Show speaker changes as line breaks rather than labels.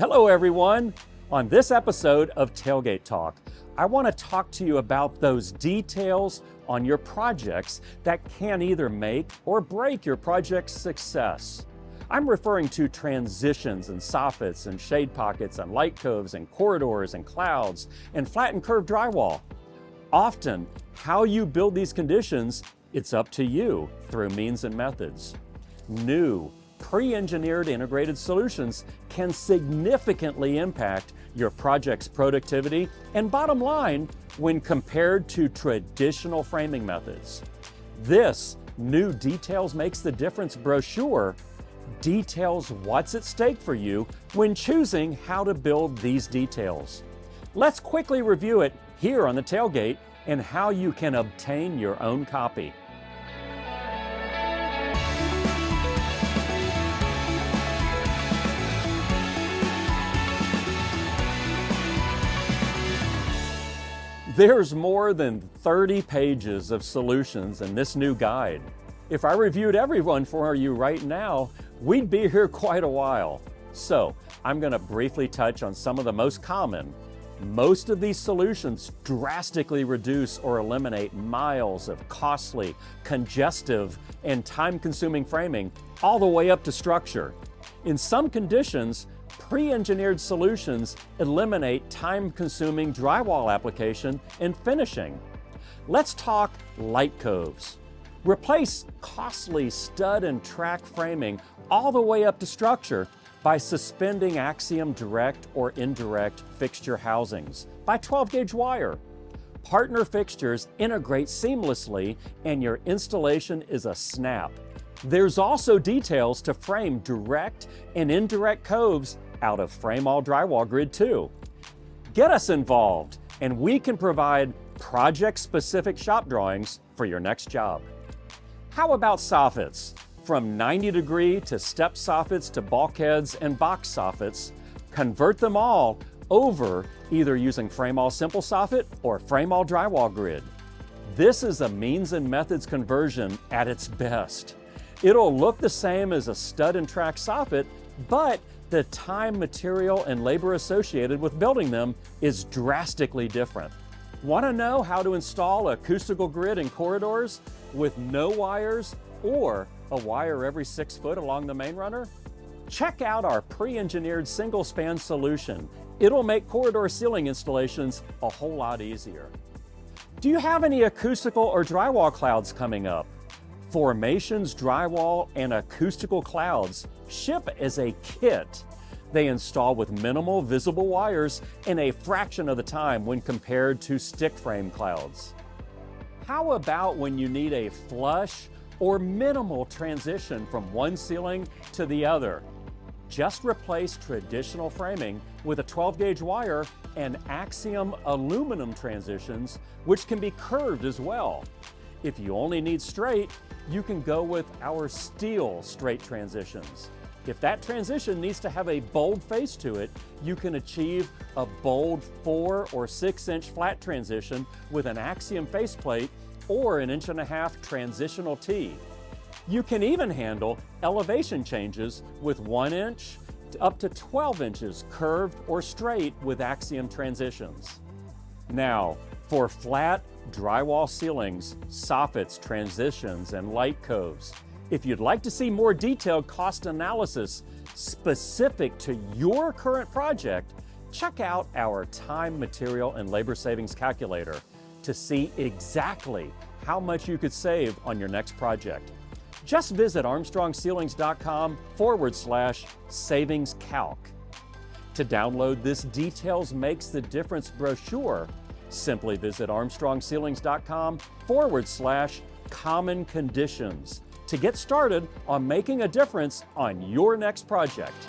Hello everyone! On this episode of Tailgate Talk, I want to talk to you about those details on your projects that can either make or break your project's success. I'm referring to transitions and soffits and shade pockets and light coves and corridors and clouds and flat and curved drywall. Often, how you build these conditions, it's up to you through means and methods. New, pre-engineered integrated solutions can significantly impact your project's productivity and bottom line when compared to traditional framing methods. This New Details Makes the Difference brochure details what's at stake for you when choosing how to build these details. Let's quickly review it here on the Tailgate and how you can obtain your own copy. There's more than 30 pages of solutions in this new guide. If I reviewed every one for you right now, we'd be here quite a while. So I'm going to briefly touch on some of the most common. Most of these solutions drastically reduce or eliminate miles of costly, congestive, and time-consuming framing all the way up to structure. In some conditions, pre-engineered solutions eliminate time-consuming drywall application and finishing. Let's talk light coves. Replace costly stud and track framing all the way up to structure by suspending axiom direct or indirect fixture housings by 12-gauge wire. Partner fixtures integrate seamlessly and your installation is a snap. There's also details to frame direct and indirect coves out of frame-all drywall grid too. Get us involved and we can provide project-specific shop drawings for your next job. How about soffits? From 90-degree to step soffits to bulkheads and box soffits, convert them all over either using frame-all simple soffit or frame-all drywall grid. This is a means and methods conversion at its best. It'll look the same as a stud and track soffit, but the time, material, and labor associated with building them is drastically different. Want to know how to install acoustical grid in corridors with no wires or a wire every 6 foot along the main runner? Check out our pre-engineered single span solution. It'll make corridor ceiling installations a whole lot easier. Do you have any acoustical or drywall clouds coming up? Formations, drywall, and acoustical clouds ship as a kit. They install with minimal visible wires in a fraction of the time when compared to stick frame clouds. How about when you need a flush or minimal transition from one ceiling to the other? Just replace traditional framing with a 12-gauge wire and axiom aluminum transitions, which can be curved as well. If you only need straight, you can go with our steel straight transitions. If that transition needs to have a bold face to it, you can achieve a bold 4 or 6 inch flat transition with an axiom faceplate or an 1.5 inch transitional T. You can even handle elevation changes with 1 inch up to 12 inches curved or straight with axiom transitions. Now, for flat drywall ceilings, soffits, transitions, and light coves, if you'd like to see more detailed cost analysis specific to your current project, check out our time, material, and labor savings calculator to see exactly how much you could save on your next project. Just visit armstrongceilings.com/savingscalc. To download this Details Makes the Difference brochure, simply visit armstrongceilings.com/common conditions to get started on making a difference on your next project.